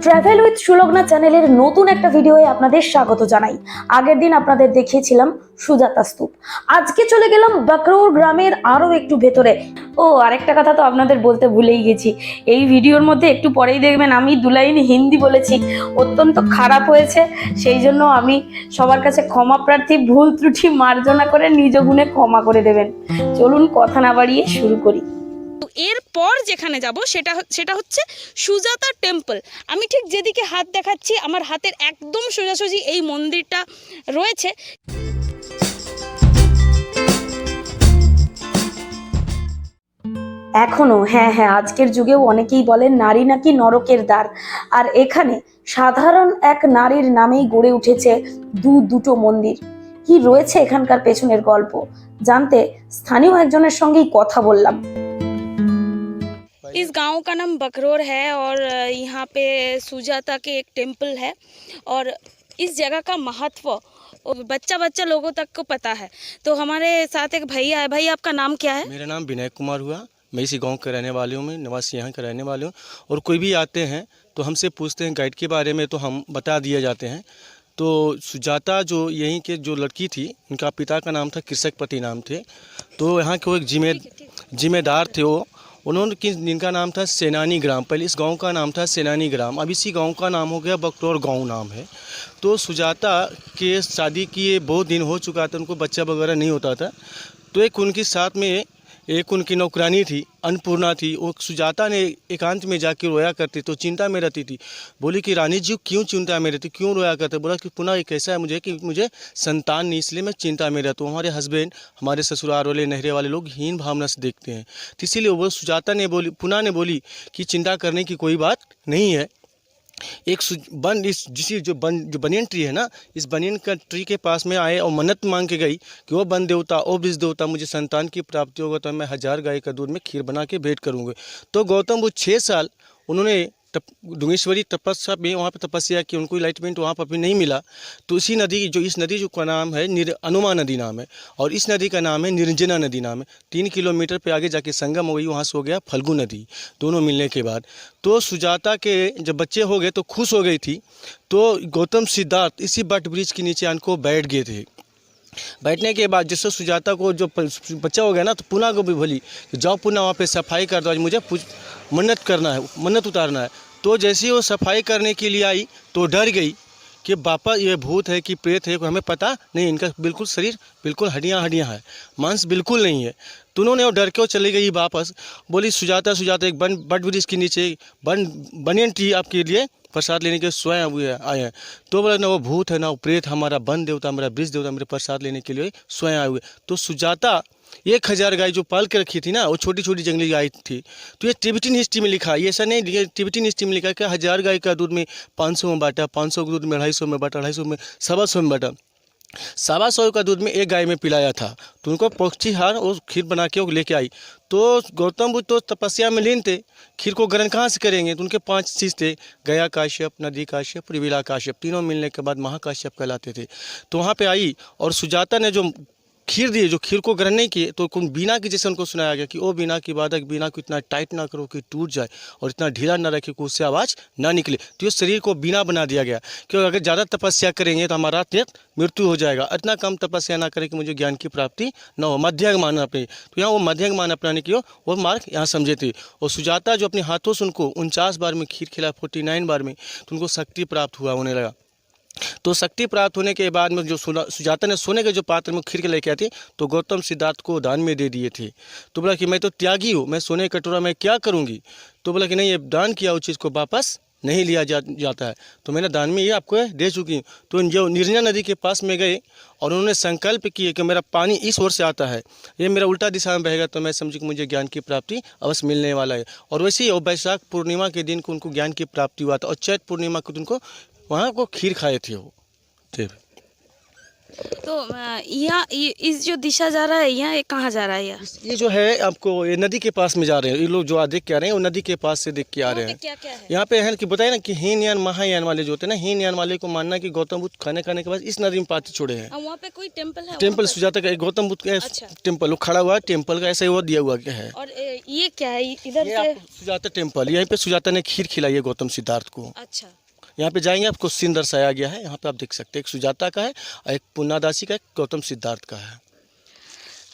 Travel with Sulagna চ্যানেলের নতুন একটা ভিডিওয়ে আপনাদের স্বাগত জানাই। আগের দিন আপনাদের দেখিয়েছিলাম সুজাতা স্তূপ। আজকে চলে গেলাম বাকরৌর গ্রামের আরো একটু ভেতরে। ও আরেকটা কথা তো আপনাদের বলতে ভুলেই গেছি, এই ভিডিওর মধ্যে একটু পরেই দেখবেন আমি দু লাইন হিন্দি বলেছি, অত্যন্ত খারাপ হয়েছে। সেই জন্য আমি সবার কাছে ক্ষমা প্রার্থী, ভুল ত্রুটি মার্জনা করে নিজ গুণে ক্ষমা করে দেবেন। চলুন কথা না বাড়িয়ে শুরু করি। এরপর যেখানে যাব সেটা হচ্ছে সুজাতা টেম্পল। আমি ঠিক যেদিকে হাত দেখাচ্ছি আমার হাতের একদম সোজাসুজি এই মন্দিরটা রয়েছে। এখনো হ্যাঁ, আজকের যুগেও অনেকেই বলেন নারী নাকি নরকের দ্বার। আর এখানে সাধারণ এক নারীর নামেই গড়ে উঠেছে দুটো মন্দির। কি রয়েছে এখানকার পেছনের গল্প জানতে স্থানীয় একজনের সঙ্গেই কথা বললাম। इस गांव का नाम बकरौर है और यहाँ पे सुजाता के एक टेम्पल है और इस जगह का महत्व बच्चा लोगों तक को पता है। तो हमारे साथ एक भैया है। भाई आपका नाम क्या है? मेरा नाम विनय कुमार हुआ। मैं इसी गांव के रहने वाले हूँ, मैं निवासी यहाँ के रहने वाले हूँ। और कोई भी आते हैं तो हमसे पूछते हैं गाइड के बारे में, तो हम बता दिए जाते हैं। तो सुजाता जो यहीं के जो लड़की थी, उनका पिता का नाम था कृषकपति नाम थे। तो यहाँ के वो एक जिम्मेदार थे वो, उन्होंने जिनका नाम था सेनानी ग्राम। पहले इस गांव का नाम था सेनानी ग्राम, अब इसी गांव का नाम हो गया बकरौर गांव नाम है। तो सुजाता के शादी किए बहुत दिन हो चुका था, उनको बच्चा वगैरह नहीं होता था। तो एक उनके साथ में एक उनकी नौकरानी थी, अन्नपूर्णा थी। वो सुजाता ने एकांत में जाकर रोया करती, तो चिंता में रहती थी। बोली कि रानी जी क्यों चिंता में रहती, क्यों रोया करते? बोला कि पुनः एक ऐसा है मुझे कि मुझे संतान नहीं, इसलिए मैं चिंता में रहता हूँ। हमारे हस्बैंड, हमारे ससुराल वाले, नहरे वाले लोग हीन भावना से देखते हैं। तो इसीलिए वो सुजाता ने बोली, पुनः ने बोली कि चिंता करने की कोई बात नहीं है। एक जो बनियन ट्री है ना, इस बनियन का ट्री के पास में आए और मन्नत मांग के गई कि वो वन देवता, ओ वृष देवता, मुझे संतान की प्राप्ति होगा तो मैं 1000 गाय का दूध में खीर बना के भेंट करूँगी। तो गौतम बुद्ध 6 साल उन्होंने डुंगेश्वरी तपस्या में वहाँ पे तपस्या की, उनको इलाइटमेंट वहाँ पर भी नहीं मिला। तो इसी नदी इस नदी जो का नाम है अनुमा नदी नाम है, और इस नदी का नाम है निरंजना नदी नाम है। 3 किलोमीटर पे आगे जाके संगम हो गई, वहाँ से हो गया फल्गु नदी। दोनों मिलने के बाद तो सुजाता के जब बच्चे हो गए तो खुश हो गई थी। तो गौतम सिद्धार्थ इसी बट ब्रिज के नीचे आनको बैठ गए थे। बैठने के बाद जैसे सुजाता को जो बच्चा हो गया ना, तो पुनः को भी बोली कि जाओ पुनः वहाँ पे सफाई कर दो, आज मुझे मन्नत करना है, मन्नत उतारना है। तो जैसे ही वो सफाई करने के लिए आई तो डर गई कि बापा ये भूत है कि प्रेत है, हमें पता नहीं। इनका बिल्कुल शरीर बिल्कुल हड्डियाँ है, मांस बिल्कुल नहीं है। तो उन्होंने वो डर के वो चली गई वापस। बोली सुजाता एक बट ब्रिज के नीचे बनियन ट्री आपके लिए प्रसाद लेने के स्वयं आए हैं। तो बोला ना वो भूत है ना वो प्रेत, हमारा वन देवता, हमारा ब्रिज देवता मेरे प्रसाद लेने के लिए स्वयं आए हुए। तो सुजाता 1000 गाय जो पाल के रखी थी ना, वो छोटी छोटी जंगली गाय थी। तो ये टिबेटन हिस्ट्री में लिखा है, ये ऐसा नहीं, टिबेटन हिस्ट्री में लिखा है कि 1000 गाय का दूध में 500 में बांटा, 500 का दूध में 250 में बांटा, 250 में 125 में बांटा, 125 का दूध में एक गाय में पिलाया था। तो उनको पौष्टिहार और खीर बना के वो लेके आई। तो गौतम बुद्ध तो तपस्या में लीन थे, खीर को ग्रहण कहाँ से करेंगे? तो उनके 5 चीज़ थे, गया काश्यप, नदी काश्यप, त्रिविला काश्यप, तीनों मिलने के बाद महाकाश्यप कहलाते थे। तो वहाँ पे आई और सुजाता ने जो खीर दिए, जो खीर को ग्रहण नहीं किए, तो कौन बीना की जैसे उनको सुनाया गया कि ओ बीना की बाधक, बीना को इतना टाइट ना करो कि टूट जाए, और इतना ढीला ना रखे कि उससे आवाज़ ना निकले। तो ये शरीर को बीना बना दिया गया कि अगर ज़्यादा तपस्या करेंगे तो हमारा मृत्यु हो जाएगा, इतना कम तपस्या ना करें कि मुझे ज्ञान की प्राप्ति न हो, मध्यम मान अपने। तो यहाँ वो मध्यम मान अपनाने की वो मार्ग यहाँ समझे थे। और सुजाता जो अपने हाथों से उनको 49 बार में खीर खिला, 49 बार में, तो उनको शक्ति प्राप्त होने लगा। तो शक्ति प्राप्त होने के बाद में जो सुजाता ने सोने के जो पात्र में खीर के लेके आती, तो गौतम सिद्धार्थ को दान में दे दिए थे। तो बोला कि मैं तो त्यागी हूँ, मैं सोने का कटोरा मैं क्या करूँगी? तो बोला कि नहीं, ये दान किया उस चीज़ को वापस नहीं लिया जाता है, तो मैंने दान में ये आपको दे चुकी हूँ। तो जो निरंजना नदी के पास में गए और उन्होंने संकल्प किए कि मेरा पानी इस ओर से आता है, ये मेरा उल्टा दिशा में बहेगा, तो मैं समझी कि मुझे ज्ञान की प्राप्ति अवश्य मिलने वाला है। और वैसे ही वैशाख पूर्णिमा के दिन को उनको ज्ञान की प्राप्ति हुआ था, और चैत पूर्णिमा को उनको वहाँ को खीर खाए थे वो। तो यहाँ इस जो दिशा जा रहा है, यहाँ ये कहाँ जा रहा है? ये जो है आपको ये नदी के पास में जा रहे हैं, ये लोग जो देख के आ रहे हैं वो नदी के पास से देख के आ रहे हैं। क्या क्या है? यहाँ पे है कि बताए ना कि हीनयान महायान वाले जो होते हैं ना, हीनयान वाले को मानना कि गौतम बुद्ध खाने के बाद इस नदी में पाती छोड़े हैं। और वहाँ पे कोई टेम्पल है? टेम्पल सुजाता का, गौतम बुद्ध का अच्छा। टेम्पल वो खड़ा हुआ है, टेम्पल का ऐसा ही वो दिया हुआ है। और ये क्या है इधर ये से? आपको सुजाता टेम्पल, यहीं पे सुजाता ने खीर खिलाई है गौतम सिद्धार्थ को। अच्छा। यहाँ पे जाएंगे आपको सीन दर्शाया गया है, यहाँ पे आप देख सकते हैं एक सुजाता का है और एक पुन्नादासी का, एक गौतम सिद्धार्थ का है।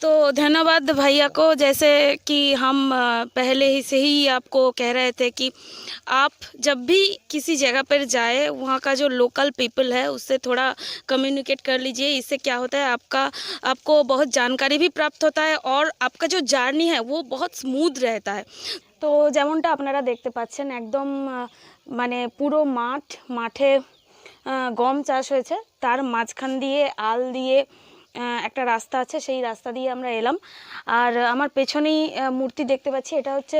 तो धन्यवाद भैया को, जैसे कि हम पहले ही से ही आपको कह रहे थे कि आप जब भी किसी जगह पर जाए वहाँ का जो लोकल पीपल है उससे थोड़ा कम्युनिकेट कर लीजिए। इससे क्या होता है, आपको बहुत जानकारी भी प्राप्त होता है और आपका जो जर्नी है वो बहुत स्मूथ रहता है। তো যেমনটা আপনারা দেখতে পাচ্ছেন একদম মানে পুরো মাঠে গম চাষ হয়েছে, তার মাঝখান দিয়ে আল দিয়ে একটা রাস্তা আছে, সেই রাস্তা দিয়ে আমরা এলাম। আর আমার পেছনেই মূর্তি দেখতে পাচ্ছি, এটা হচ্ছে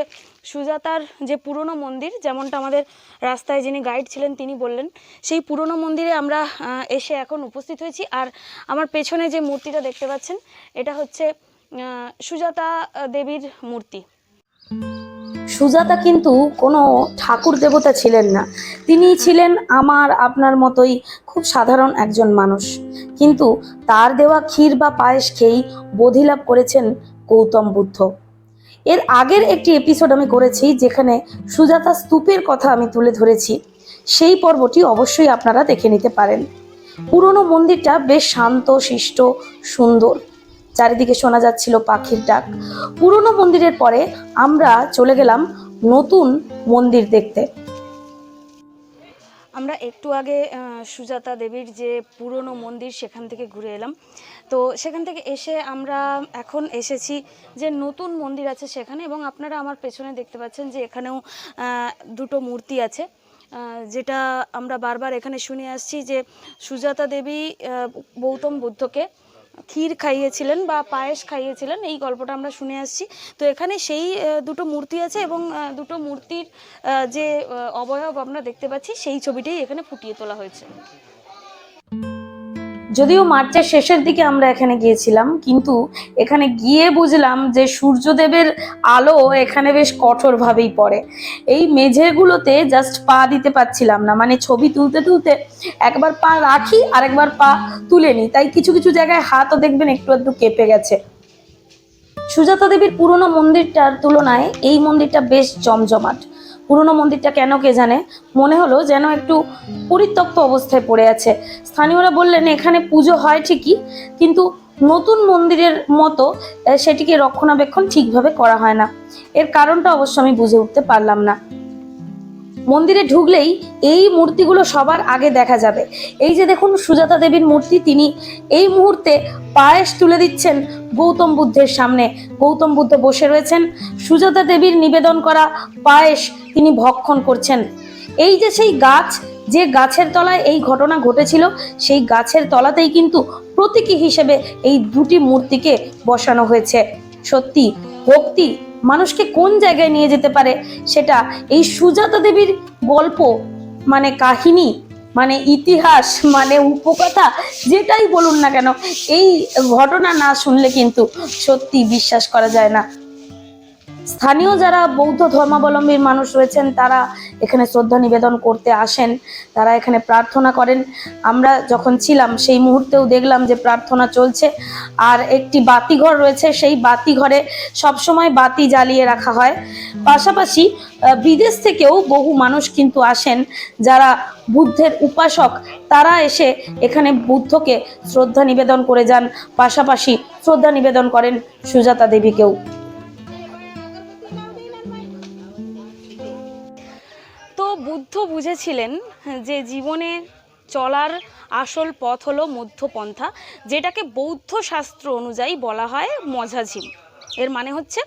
সুজাতার যে পুরনো মন্দির, যেমনটা আমাদের রাস্তায় যিনি গাইড ছিলেন তিনি বললেন, সেই পুরনো মন্দিরে আমরা এসে এখন উপস্থিত হয়েছি। আর আমার পেছনে যে মূর্তিটা দেখতে পাচ্ছেন এটা হচ্ছে সুজাতা দেবীর মূর্তি। সুজাতা কিন্তু কোনো ঠাকুর দেবতা ছিলেন না, তিনি ছিলেন আমার আপনার মতোই খুব সাধারণ একজন মানুষ। কিন্তু তার দেওয়া ক্ষীর বা পায়েস খেয়েই বোধিলাভ করেছেন গৌতম বুদ্ধ। এর আগের একটি এপিসোড আমি করেছি যেখানে সুজাতা স্তূপের কথা আমি তুলে ধরেছি, সেই পর্বটি অবশ্যই আপনারা দেখে নিতে পারেন। পুরনো মন্দিরটা বেশ শান্ত শিষ্ট সুন্দর, চারিদিকে শোনা যাচ্ছিল পাখির ডাক। পুরনো মন্দিরের পরে আমরা চলে গেলাম নতুন মন্দির দেখতে। আমরা একটু আগে সুজাতা দেবীর যে পুরনো মন্দির সেখান থেকে ঘুরে এলাম। তো সেখান থেকে এসে আমরা এখন এসেছি যে নতুন মন্দির আছে সেখানে, এবং আপনারা আমার পেছনে দেখতে পাচ্ছেন যে এখানেও দুটো মূর্তি আছে, যেটা আমরা বারবার এখানে শুনে আসছি যে সুজাতা দেবী গৌতম বুদ্ধকে ক্ষীর খাইয়েছিলেন বা পায়েস খাইয়েছিলেন, এই গল্পটা আমরা শুনে আসছি। তো এখানে সেই দুটো মূর্তি আছে এবং দুটো মূর্তির যে অবয়ব আমরা দেখতে পাচ্ছি সেই ছবিটাই এখানে ফুটিয়ে তোলা হয়েছে। যদিও মার্চের শেষের দিকে আমরা এখানে গিয়েছিলাম, কিন্তু এখানে গিয়ে বুঝলাম যে সূর্যদেবের আলো এখানে বেশ কঠোরভাবেই পড়ে। এই মেঝেগুলোতে জাস্ট পা দিতে পারছিলাম না, মানে ছবি তুলতে তুলতে একবার পা রাখি আর একবার পা তুলে নিই, তাই কিছু কিছু জায়গায় হাতও দেখবেন একটু একটু কেঁপে গেছে। সুজাতা দেবীর পুরনো মন্দিরটার তুলনায় এই মন্দিরটা বেশ জমজমাট। পুরনো মন্দিরটা কেন কে জানে, মনে হলো যেন একটু পরিত্যক্ত অবস্থায় পড়ে আছে। স্থানীয়রা বললেন এখানে পুজো হয় ঠিকই, কিন্তু নতুন মন্দিরের মতো সেটিকে রক্ষণাবেক্ষণ ঠিকভাবে করা হয় না। এর কারণটা অবশ্য আমি বুঝে উঠতে পারলাম না। মন্দিরে ঢুকলেই এই মূর্তিগুলো সবার আগে দেখা যাবে। এই যে দেখুন সুজাতা দেবীর মূর্তি, তিনি এই মুহূর্তে পায়েস তুলে দিচ্ছেন গৌতম বুদ্ধের সামনে। গৌতম বুদ্ধ বসে রয়েছেন, সুজাতা দেবীর নিবেদন করা পায়েস তিনি ভক্ষণ করছেন। এই যে সেই গাছ, যে গাছের তলায় এই ঘটনা ঘটেছিল, সেই গাছের তলাতেই কিন্তু প্রতীকী হিসেবে এই দুটি মূর্তিকে বসানো হয়েছে। সত্যি ভক্তি মানুষকে কোন জায়গায় নিয়ে যেতে পারে, সেটা এই সুজাতা দেবীর গল্প মানে কাহিনী মানে ইতিহাস মানে উপকথা যেটাই বলুন না কেন, এই ঘটনা না শুনলে কিন্তু সত্যি বিশ্বাস করা যায় না। স্থানীয় যারা বৌদ্ধ ধর্মাবলম্বী মানুষ রয়েছেন তারা এখানে শ্রদ্ধা নিবেদন করতে আসেন, তারা এখানে প্রার্থনা করেন। আমরা যখন ছিলাম সেই মুহূর্তেও দেখলাম যে প্রার্থনা চলছে, আর একটি বাতিঘর রয়েছে, সেই বাতিঘরে সবসময় বাতি জ্বালিয়ে রাখা হয়। পাশাপাশি বিদেশ থেকেও বহু মানুষ কিন্তু আসেন যারা বুদ্ধের উপাসক, তারা এসে এখানে বুদ্ধকে শ্রদ্ধা নিবেদন করে যান, পাশাপাশি শ্রদ্ধা নিবেদন করেন সুজাতা দেবীকেও। তো বুদ্ধ বুঝেছিলেন যে জীবনে চলার আসল পথ হলো মধ্যপন্থা, যেটাকে বৌদ্ধ শাস্ত্র অনুযায়ী বলা হয় মঝাঝিম। এর মানে হচ্ছে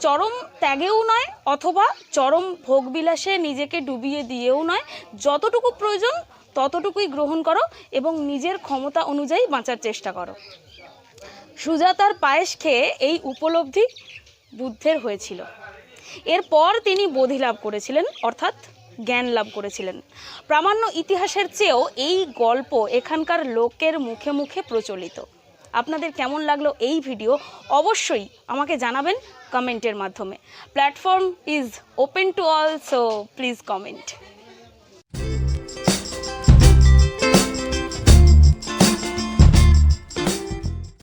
চরম ত্যাগেও নয় অথবা চরম ভোগবিলাসে নিজেকে ডুবিয়ে দিয়েও নয়, যতটুকু প্রয়োজন ততটুকুই গ্রহণ করো এবং নিজের ক্ষমতা অনুযায়ী বাঁচার চেষ্টা করো। সুজাতার পায়েস খেয়ে এই উপলব্ধি বুদ্ধের হয়েছিল। এরপর তিনি বোধিলাভ করেছিলেন, অর্থাৎ জ্ঞান লাভ করেছিলেন। প্রামাণ্য ইতিহাসের চেয়েও এই গল্প এখানকার লোকের মুখে মুখে প্রচলিত। আপনাদের কেমন লাগলো এই ভিডিও অবশ্যই আমাকে জানাবেন কমেন্টের মাধ্যমে। Platform is open to all, so please comment.